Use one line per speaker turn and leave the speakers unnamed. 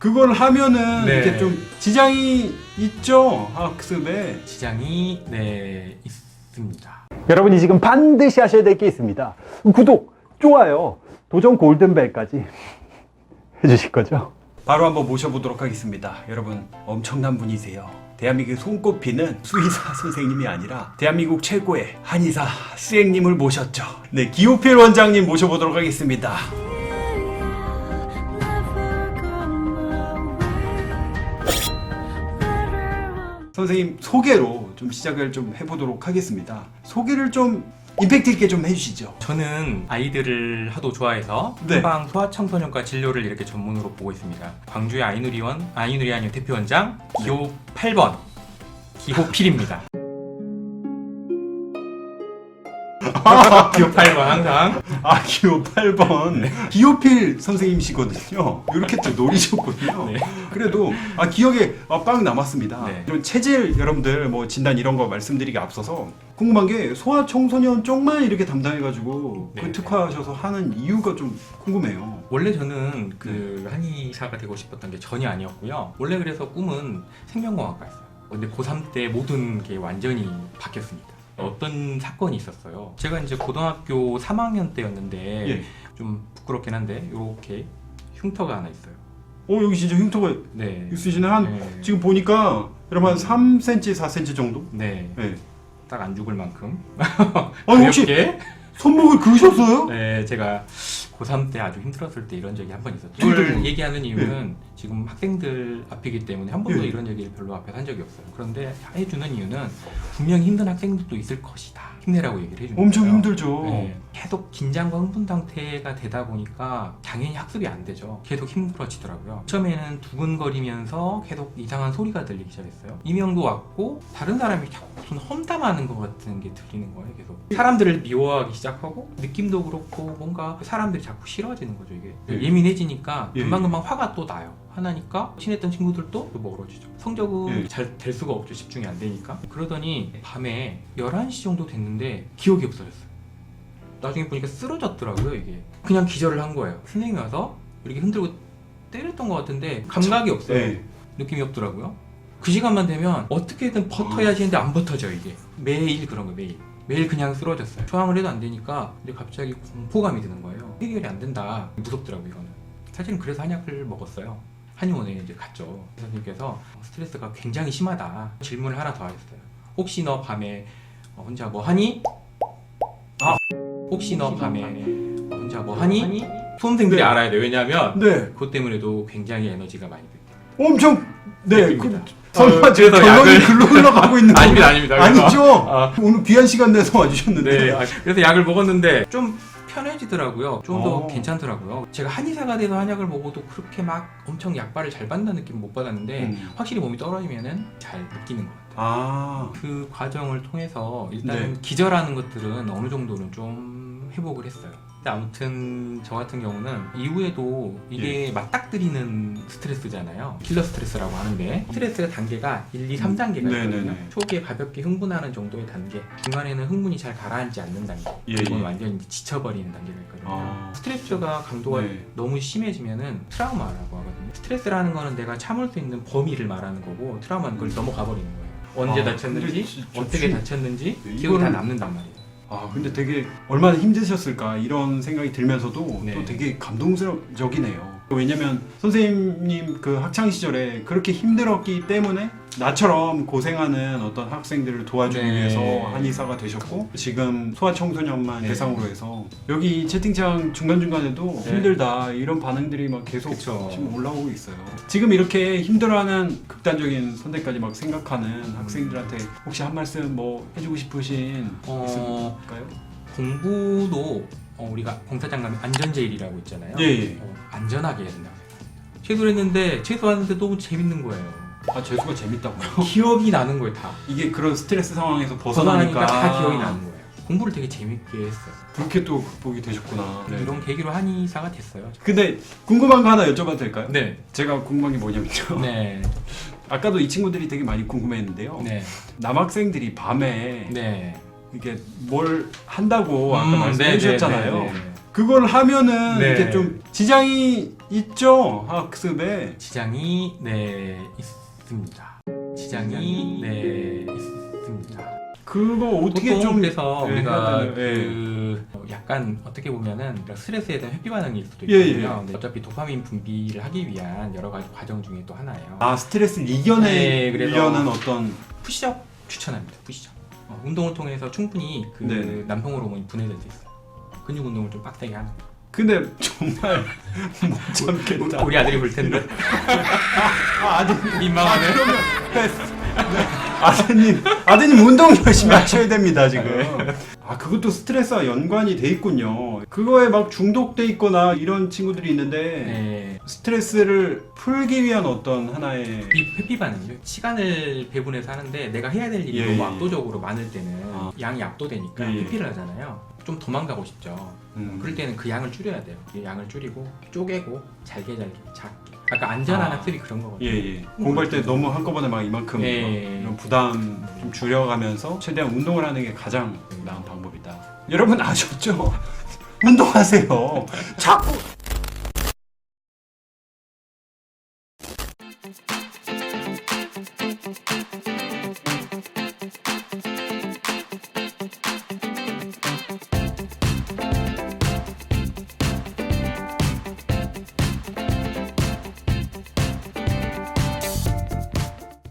그걸 하면은
네.
이게 좀 지장이 있죠, 학습에.
지장이 있습니다.
여러분이 지금 반드시 하셔야 될 게 있습니다. 구독, 좋아요, 도전 골든벨까지 해주실 거죠?
바로 한번 모셔보도록 하겠습니다. 여러분, 엄청난 분이세요. 대한민국 손꼽히는 수의사 선생님이 아니라 대한민국 최고의 한의사 스앵님을 모셨죠. 네, 기호필 원장님 모셔보도록 하겠습니다. 선생님 소개로 좀 시작을 좀 해보도록 하겠습니다. 소개를 좀 임팩트 있게 좀 해주시죠.
저는 아이들을 하도 좋아해서
네.
한방 소아청소년과 진료를 이렇게 전문으로 보고 있습니다. 광주의 아이누리 한의 대표원장 기호 8번 기호필입니다. 기호 8번 항상.
아, 기호 8번. 기호필 선생님이시거든요. 이렇게 또 노리셨군요.
네.
그래도 기억에 빵 남았습니다.
네.
이런 체질 여러분들 뭐 진단 이런 거 말씀드리기 앞서서 궁금한 게 소아청소년 쪽만 이렇게 담당해가지고
네.
그 특화하셔서 하는 이유가 좀 궁금해요.
원래 저는 그 한의사가 되고 싶었던 게 전혀 아니었고요. 원래 그래서 꿈은 생명공학과였어요. 근데 고3 때 모든 게 완전히 바뀌었습니다. 어떤 사건이 있었어요. 제가 이제 고등학교 3학년 때였는데
예.
좀 부끄럽긴 한데 이렇게 흉터가 하나 있어요.
여기 진짜 흉터가
네.
있으시네. 한
네.
지금 보니까 여러분 한 3cm, 4cm 정도?
네.
네.
딱 안 죽을 만큼.
혹시
가볍게.
손목을 그으셨어요?
네, 제가 고3 때 아주 힘들었을 때 이런 적이 한 번 있었죠.
힘들-
이걸 얘기하는 이유는 지금 학생들 앞이기 때문에 한 번도
예.
이런 얘기를 별로 앞에서 한 적이 없어요. 그런데 해주는 이유는 분명히 힘든 학생들도 있을 것이다. 힘내라고 얘기를 해주는
엄청
거예요.
힘들죠.
네, 계속 긴장과 흥분 상태가 되다 보니까 당연히 학습이 안 되죠. 계속 힘들어지더라고요. 처음에는 두근거리면서 계속 이상한 소리가 들리기 시작했어요. 이명도 왔고 다른 사람이 자꾸 무슨 험담하는 것 같은 게 들리는 거예요. 계속 사람들을 미워하기 시작하고 느낌도 그렇고 뭔가 사람들이 자꾸 싫어지는 거죠. 이게
예.
예민해지니까
예.
금방금방 화가 또 나요. 화나니까 친했던 친구들도 또 멀어지죠. 성적은
예.
잘 될 수가 없죠. 집중이 안 되니까. 그러더니 밤에 11시 정도 됐는데 기억이 없어졌어요. 나중에 보니까 쓰러졌더라고요. 이게 그냥 기절을 한 거예요. 선생님이 와서 이렇게 흔들고 때렸던 것 같은데 감각이 없어요.
네.
느낌이 없더라고요. 그 시간만 되면 어떻게든 버텨야지 했는데 안 버텨져요. 이게 매일 그런 거예요. 매일 그냥 쓰러졌어요. 저항을 해도 안 되니까 근데 갑자기 공포감이 드는 거예요. 해결이 안 된다. 무섭더라고요. 이거는. 사실은 그래서 한약을 먹었어요. 한의원에 이제 갔죠. 선생님께서 스트레스가 굉장히 심하다. 질문을 하나 더 하셨어요. 혹시 너 밤에 혼자 뭐 하니? 혹시 너 밤에 혼자 뭐 하니? 수험생들이
네.
알아야 돼요. 왜냐하면
네.
그것 때문에도 굉장히 에너지가 많이 돼요.
엄청 네.
느낍니다.
설마
그래서
결론이
약을-
글로 흘러가고 있는
아닙니다,
건가요?
아닙니다. 그래서-
아니죠.
아.
오늘 귀한 시간 내서 와주셨는데.
네, 그래서 약을 먹었는데 좀 편해지더라고요. 좀 더
어.
괜찮더라고요. 제가 한의사가 돼서 한약을 먹어도 그렇게 막 엄청 약발을 잘 받는 느낌 못 받았는데 확실히 몸이 떨어지면은 잘 느끼는 것 같아요.
아,
그 과정을 통해서 일단
네.
기절하는 것들은 어느 정도는 좀 회복을 했어요. 근데 아무튼 저 같은 경우는 이후에도 이게 맞닥뜨리는 스트레스잖아요. 킬러 스트레스라고 하는데 스트레스가 단계가 1, 2, 3단계가 있거든요.
네네네.
초기에 가볍게 흥분하는 정도의 단계, 중간에는 흥분이 잘 가라앉지 않는 단계,
예,
그리고
예.
완전히 지쳐버리는 단계가 있거든요.
아.
스트레스가 강도가
네.
너무 심해지면은 트라우마라고 하거든요. 스트레스라는 거는 내가 참을 수 있는 범위를 말하는 거고 트라우마는 그걸 넘어가 버리는 거예요. 언제
아,
다쳤는지,
근데 진짜
어떻게 다쳤는지
네,
기억이 다
이거는-
남는단 말이에요.
근데 되게 얼마나 힘드셨을까 이런 생각이 들면서도
네.
또 되게 감동적이네요. 왜냐면 선생님 그 학창 시절에 그렇게 힘들었기 때문에 나처럼 고생하는 어떤 학생들을 도와주기
네.
위해서 한의사가 되셨고 지금 소아청소년만
네.
대상으로 해서 여기 채팅창 중간중간에도
네.
힘들다 이런 반응들이 막 계속
그쵸.
지금 올라오고 있어요. 지금 이렇게 힘들어하는 극단적인 선택까지 막 생각하는 학생들한테 혹시 한 말씀 뭐 해주고 싶으신 있을까요?
공부도 우리가 공사장 가면 안전제일이라고 있잖아요.
예, 예.
안전하게 해야 된다고 생각해요. 재수를 했는데 재수하는데 너무 재밌는 거예요.
재수가 재밌다고요?
기억이 나는 거예요, 다.
이게 그런 스트레스 상황에서
벗어나니까
벗어나니까
다 기억이 나는 거예요. 공부를 되게 재밌게 했어요.
그렇게 또 극복이 되셨구나. 네.
이런 계기로 한의사가 됐어요.
근데 궁금한 거 하나 여쭤봐도 될까요?
네.
제가 궁금한 게 뭐냐면요.
네.
아까도 이 친구들이 되게 많이 궁금해했는데요.
네.
남학생들이 밤에
네.
이게 뭘 한다고 아까 말씀해 주셨잖아요. 그걸 하면은
네.
이렇게 좀 지장이 있죠, 학습에.
지장이 있습니다. 지장이 있습니다.
그거 어떻게
보통
좀
그래서
예,
우리가
해야 되나요? 예.
약간 어떻게 보면은 스트레스에 대한 회피 반응일 수도
예,
있거든요.
예.
근데 어차피 도파민 분비를 하기 위한 여러 가지 과정 중에 또 하나예요.
아, 스트레스를
네,
이겨내려는
그래서
어떤
푸시업 추천합니다. 푸시업. 운동을 통해서 충분히 그
네.
남성 호르몬이 분해될 수 있어요. 근육 운동을 좀 빡세게 하는 거예요.
근데 정말 못 참겠다.
우리 아들이 볼 텐데.
아드님
민망하네.
아드님 운동 열심히 하셔야 됩니다 지금. 아, 그것도 스트레스와 연관이 돼 있군요. 그거에 막 중독돼 있거나 이런 친구들이 있는데
네.
스트레스를 풀기 위한 어떤 하나의
이 회피 반응이죠. 시간을 배분해서 하는데 내가 해야 될 일이
예,
너무
예.
압도적으로 많을 때는
아.
양이 압도되니까
예, 예.
회피를 하잖아요. 좀 도망가고 싶죠. 그럴 때는 그 양을 줄여야 돼요. 이 양을 줄이고 쪼개고 잘게 작게. 아까 안전한
아.
학습이 그런 거거든요.
예예 공부할 때 너무 한꺼번에 막 이만큼
예.
막 이런 부담 좀 줄여가면서 최대한 운동을 하는 게 가장 나은 방법이다. 여러분 아셨죠? 운동하세요. 자꾸